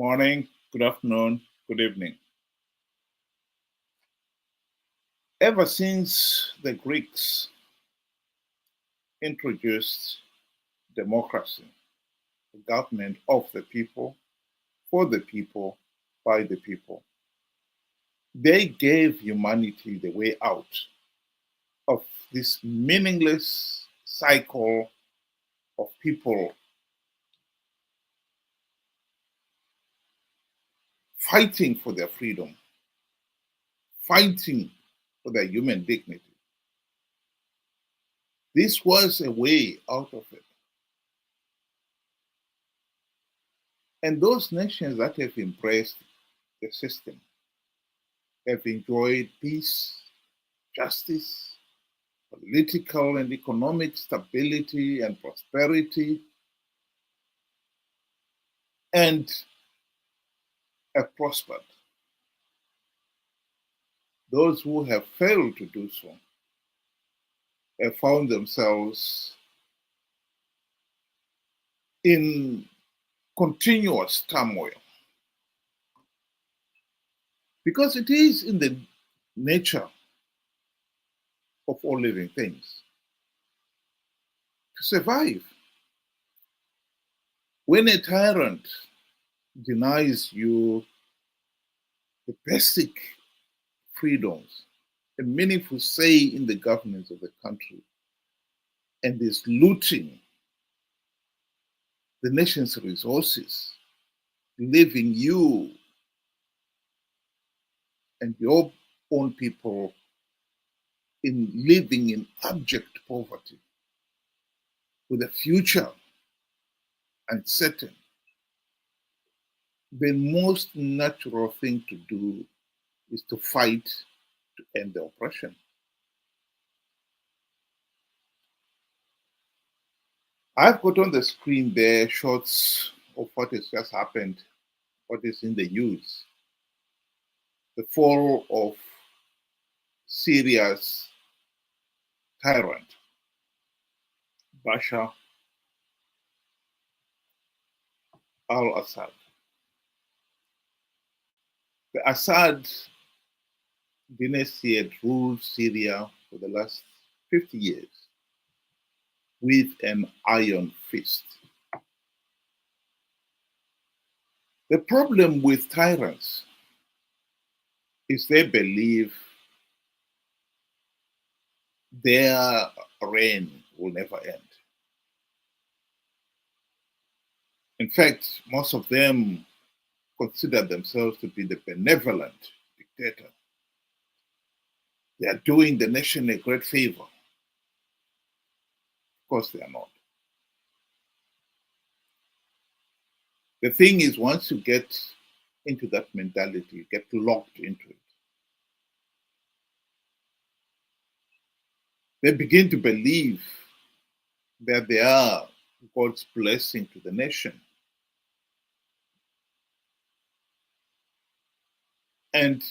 Morning, good afternoon, good evening. Ever since the Greeks introduced democracy, the government of the people, for the people, by the people, they gave humanity the way out of this meaningless cycle of people fighting for their freedom, fighting for their human dignity. This was a way out of it. And those nations that have embraced the system have enjoyed peace, justice, political and economic stability and prosperity, and have prospered. Those who have failed to do so have found themselves in continuous turmoil. Because it is in the nature of all living things to survive. When a tyrant denies you the basic freedoms, a meaningful say in the governance of the country, and is looting the nation's resources, leaving you and your own people living in abject poverty, with a future uncertain, the most natural thing to do is to fight to end the oppression. I've got on the screen there shots of what has just happened, what is in the news. The fall of Syria's tyrant, Bashar al-Assad. The Assad dynasty had ruled Syria for the last 50 years with an iron fist. The problem with tyrants is they believe their reign will never end. In fact, most of them consider themselves to be the benevolent dictator. They are doing the nation a great favor. Of course, they are not. The thing is, once you get into that mentality, you get locked into it. They begin to believe that they are God's blessing to the nation. And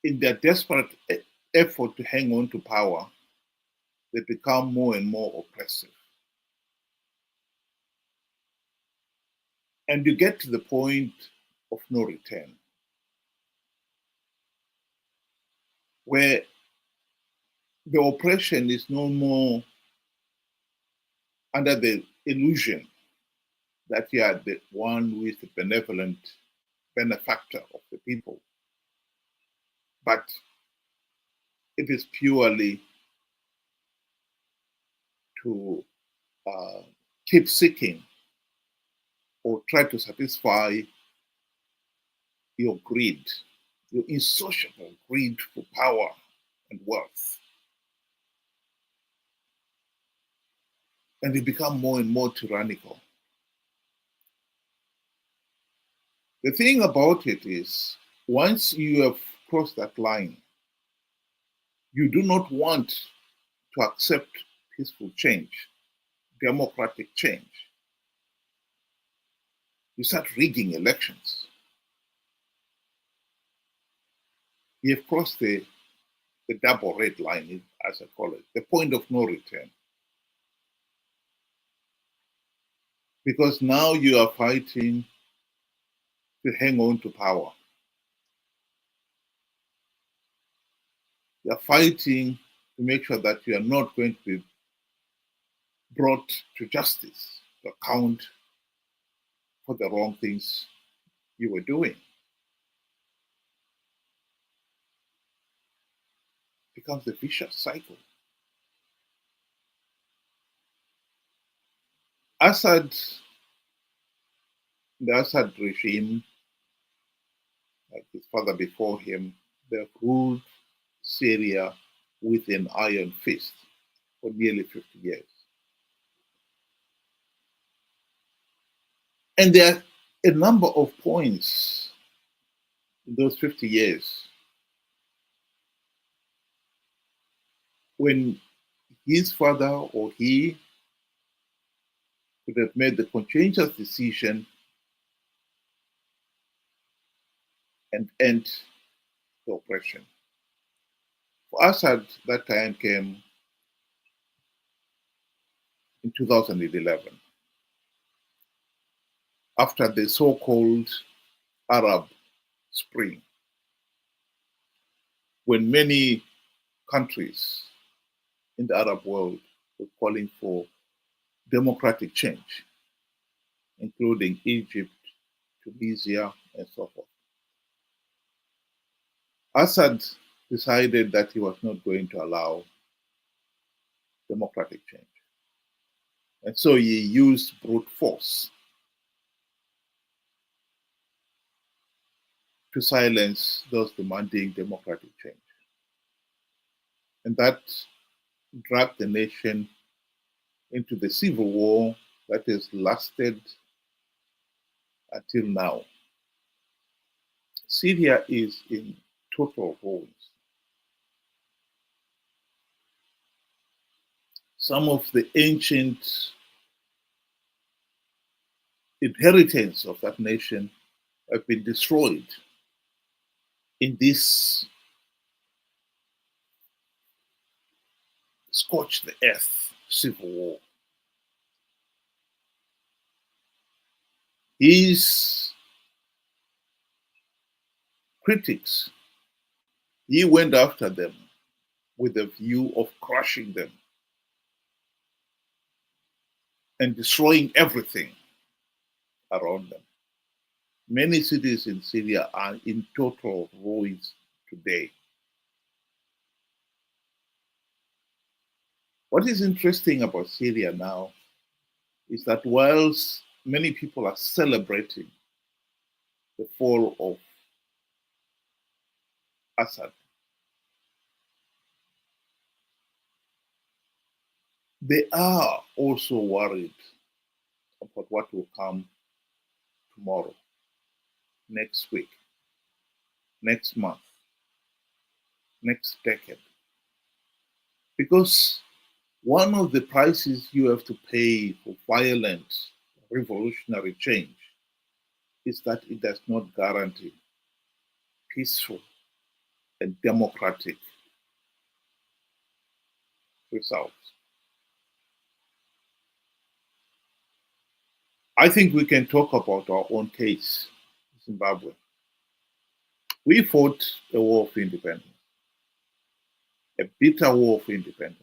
in their desperate effort to hang on to power, they become more and more oppressive. And you get to the point of no return, where the oppression is no more under the illusion that you are the one who is the benevolent benefactor of the people, but it is purely to keep seeking or try to satisfy your greed, your insatiable greed for power and wealth. And they become more and more tyrannical. The thing about it is, once you have crossed that line, you do not want to accept peaceful change, democratic change. You start rigging elections. You have crossed the double red line, as I call it, the point of no return. Because now you are fighting to hang on to power. You are fighting to make sure that you are not going to be brought to justice to account for the wrong things you were doing. It becomes a vicious cycle. The Assad regime, like his father before him, they ruled Syria with an iron fist for nearly 50 years. And there are a number of points in those 50 years when his father or he could have made the conscientious decision and end the oppression. For Assad, that time came in 2011, after the so-called Arab Spring, when many countries in the Arab world were calling for democratic change, including Egypt, Tunisia, and so forth. Assad decided that he was not going to allow democratic change. And so he used brute force to silence those demanding democratic change. And that dragged the nation into the civil war that has lasted until now. Syria is in total ruins. Some of the ancient inheritance of that nation have been destroyed in this scorch the earth civil war. His critics, he went after them with a view of crushing them and destroying everything around them. Many cities in Syria are in total ruins today. What is interesting about Syria now is that whilst many people are celebrating the fall of Assad, they are also worried about what will come tomorrow, next week, next month, next decade. Because one of the prices you have to pay for violent revolutionary change is that it does not guarantee peaceful and democratic results. I think we can talk about our own case, Zimbabwe. We fought a war of independence, a bitter war of independence.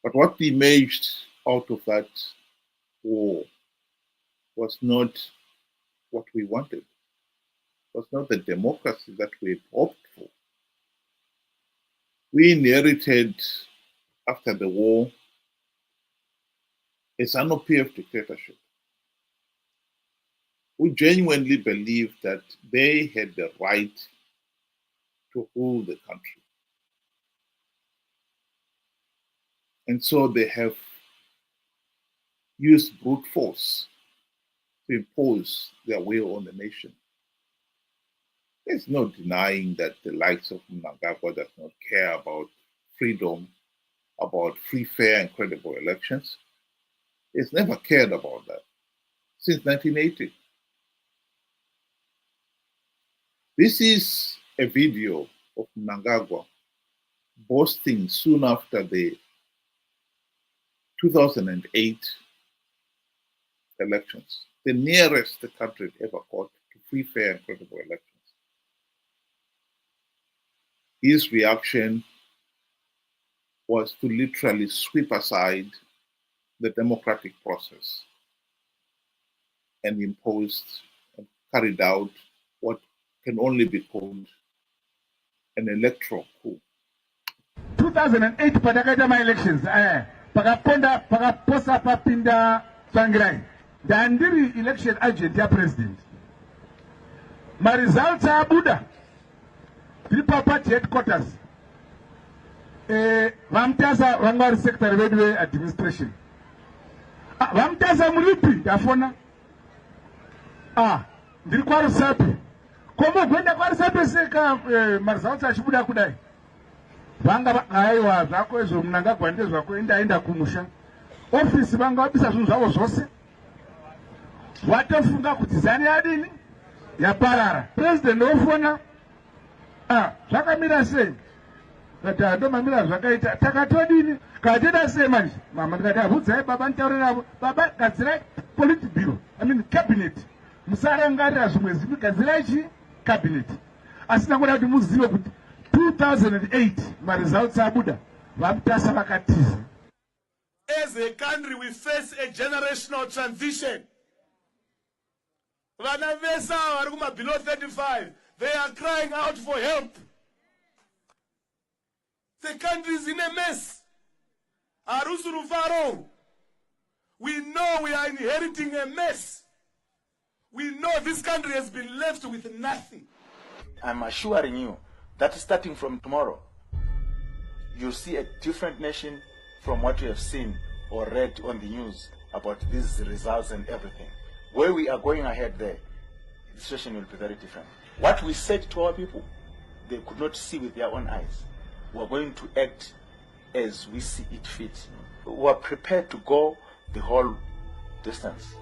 But what emerged out of that war was not what we wanted, was not the democracy that we hoped for. We inherited, after the war, a ZANU-PF dictatorship. We genuinely believed that they had the right to rule the country. And so they have used brute force to impose their will on the nation. There's no denying that the likes of Mnangagwa does not care about freedom, about free, fair, and credible elections. He's never cared about that since 1980. This is a video of Mnangagwa boasting soon after the 2008 elections the nearest the country ever got to free, fair, and credible elections. His reaction was to literally sweep aside the democratic process and imposed and carried out what can only be called an electoral coup. 2008 patakaita ma-elections pakaposa papinda Tsvangirai ndandiri election agent ya-president. Ma-results abuda tiri pa-party headquarters vamutasa vanga vari secretary vedu ve-administration vamutasa muripi ndafona ndiri kwarusapi komogwenda kwarusapi seka ma-results achibuda kudai vanga aiwa zvako izvo Mnangagwa ndezvako endaenda kumusha ofisi vanga vabisa zvinhu zvavo zvose watofunga kuti zani yadini yaparara. President ofona zvakamira sei kati ndomamira zvakaita takatodini kateda sei manje mama ndikati abvudzai baba nditaure navo baba gadzirai politburo cabinet musarangarira zvimwe zvipi gadzirai chi cabinet asi nangoda kuti muzive kuti 2008 ma-results abuda vamutasa vakatiza. As a country we face a generational transition. Vana vesa vari kuma below 35 they are crying out for help. The country is in a mess. Arusuru. We know we are inheriting a mess. We know this country has been left with nothing. I'm assuring you that starting from tomorrow, you'll see a different nation from what you have seen or read on the news about these results and everything. Where we are going ahead there, the situation will be very different. What we said to our people, they could not see with their own eyes. We are going to act as we see it fit. We are prepared to go the whole distance.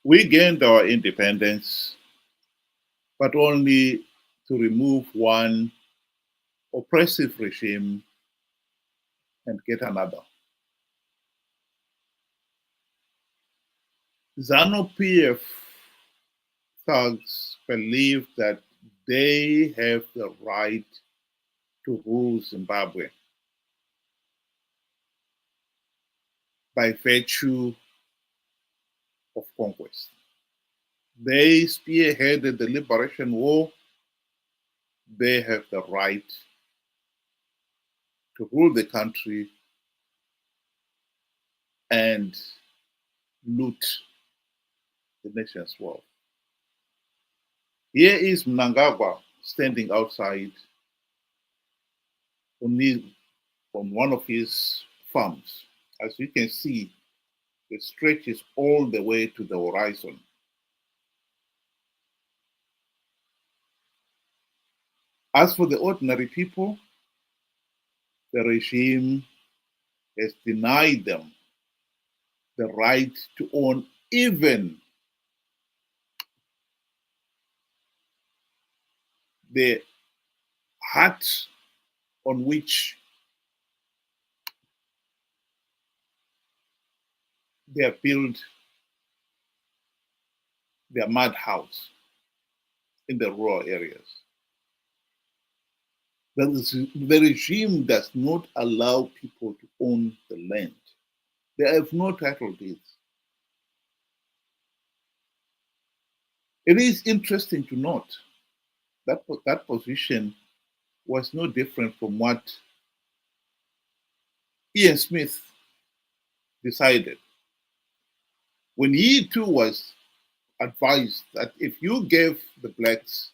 We gained our independence, but only to remove one oppressive regime and get another. ZANU-PF thugs believe that they have the right to rule Zimbabwe by virtue of conquest. They spearheaded the liberation war. They have the right to rule the country and loot the nation's wealth. Here is Mnangagwa standing outside on one of his farms. As you can see, it stretches all the way to the horizon. As for the ordinary people, the regime has denied them the right to own even the hut on which they have built their mud house in the rural areas. The regime does not allow people to own the land. They have no title deeds. It is interesting to note that that position was no different from what Ian Smith decided when he too was advised that if you gave the blacks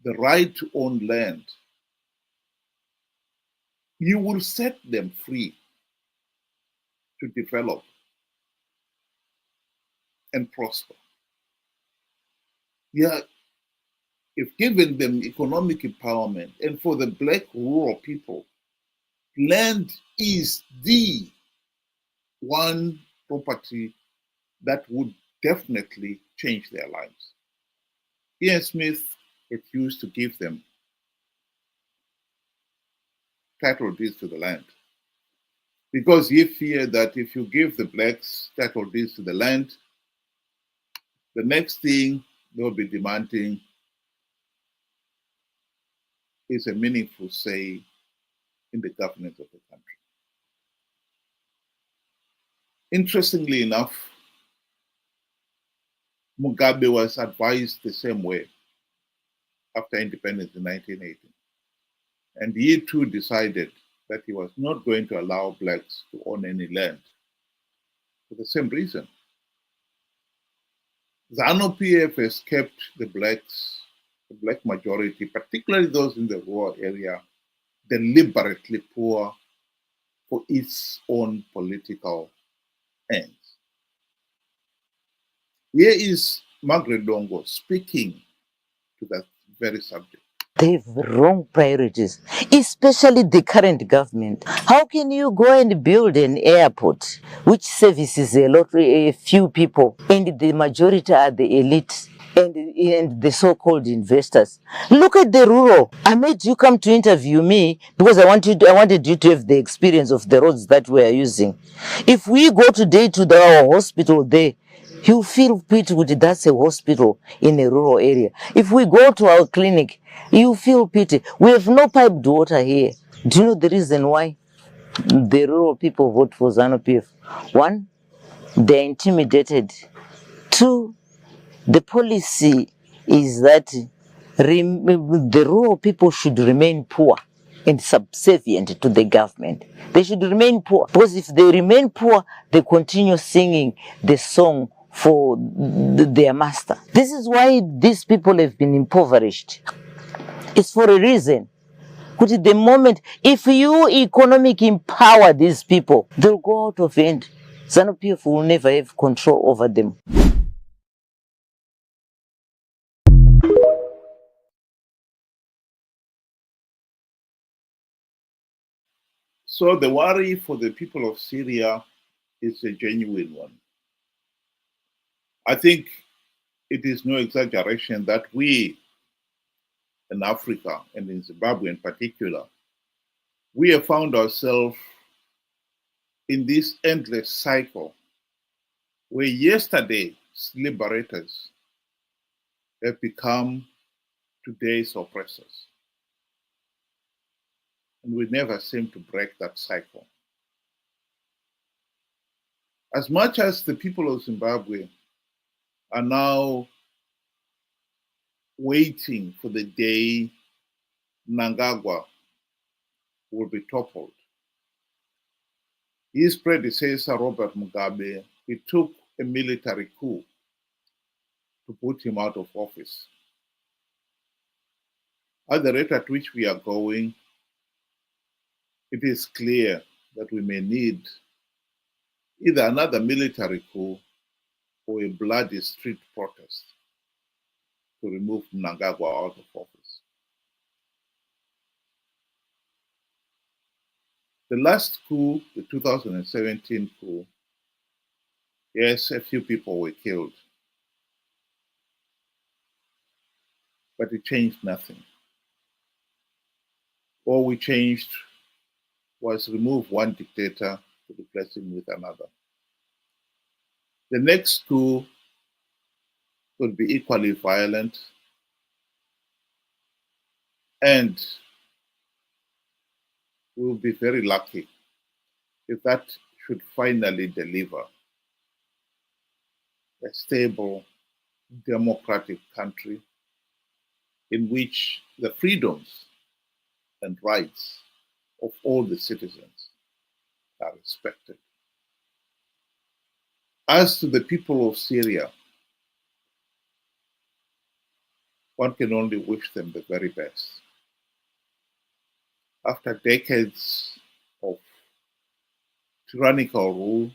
the right to own land, you will set them free to develop and prosper. Yeah, if given them economic empowerment, and for the black rural people, land is the one property that would definitely change their lives. Ian Smith refused to give them title deeds to the land because he feared that if you give the blacks title deeds to the land, the next thing they'll be demanding is a meaningful say in the governance of the country. Interestingly enough, Mugabe was advised the same way after independence in 1980. And he too decided that he was not going to allow blacks to own any land for the same reason. ZANU-PF has kept the blacks, the black majority, particularly those in the rural area, deliberately poor for its own political ends. Here is Margaret Dongo speaking to that very subject. They have wrong priorities, especially the current government. How can you go and build an airport which services a few people, and the majority are the elite and the so-called investors? Look at the rural. I made you come to interview me because I wanted you to have the experience of the roads that we are using. If we go today to our hospital there, you feel pity with that's a hospital in a rural area. If we go to our clinic, you feel pity. We have no piped water here. Do you know the reason why the rural people vote for ZANU-PF? One, they're intimidated. Two, the policy is that the rural people should remain poor and subservient to the government. They should remain poor, because if they remain poor, they continue singing the song for their master. This is why these people have been impoverished. It's for a reason. Because at the moment, if you economic empower these people, they'll go out of hand. ZANU-PF will never have control over them. So the worry for the people of Syria is a genuine one. I think it is no exaggeration that we in Africa and in Zimbabwe in particular, we have found ourselves in this endless cycle where yesterday's liberators have become today's oppressors. And we never seem to break that cycle. As much as the people of Zimbabwe are now waiting for the day Mnangagwa will be toppled, his predecessor, Robert Mugabe, he took a military coup to put him out of office. At the rate at which we are going, it is clear that we may need either another military coup or a bloody street protest to remove Mnangagwa out of office. The last coup, the 2017 coup, yes, a few people were killed, but it changed nothing. All we changed was remove one dictator to replace him with another. The next coup could be equally violent, and we'll be very lucky if that should finally deliver a stable, democratic country in which the freedoms and rights of all the citizens are respected. As to the people of Syria, one can only wish them the very best. After decades of tyrannical rule,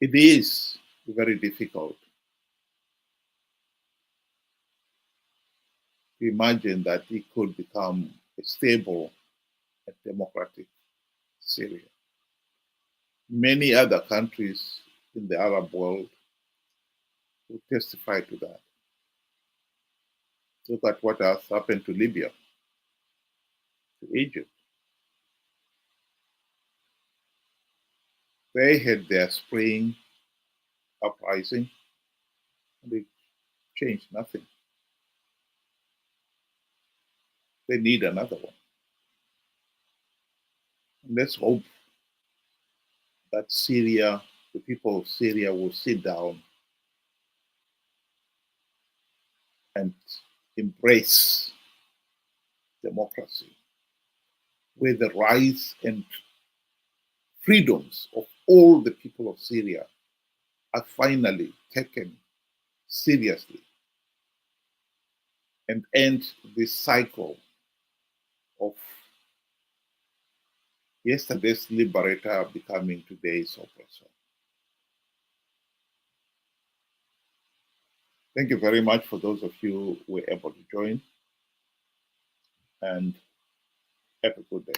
it is very difficult to imagine that it could become a stable and democratic Syria. Many other countries in the Arab world will testify to that. Look at what has happened to Libya, to Egypt. They had their spring uprising, and they changed nothing. They need another one. And let's hope that Syria, the people of Syria, will sit down and embrace democracy, where the rights and freedoms of all the people of Syria are finally taken seriously, and end this cycle of yesterday's liberator becoming today's oppressor. Thank you very much for those of you who were able to join, and have a good day.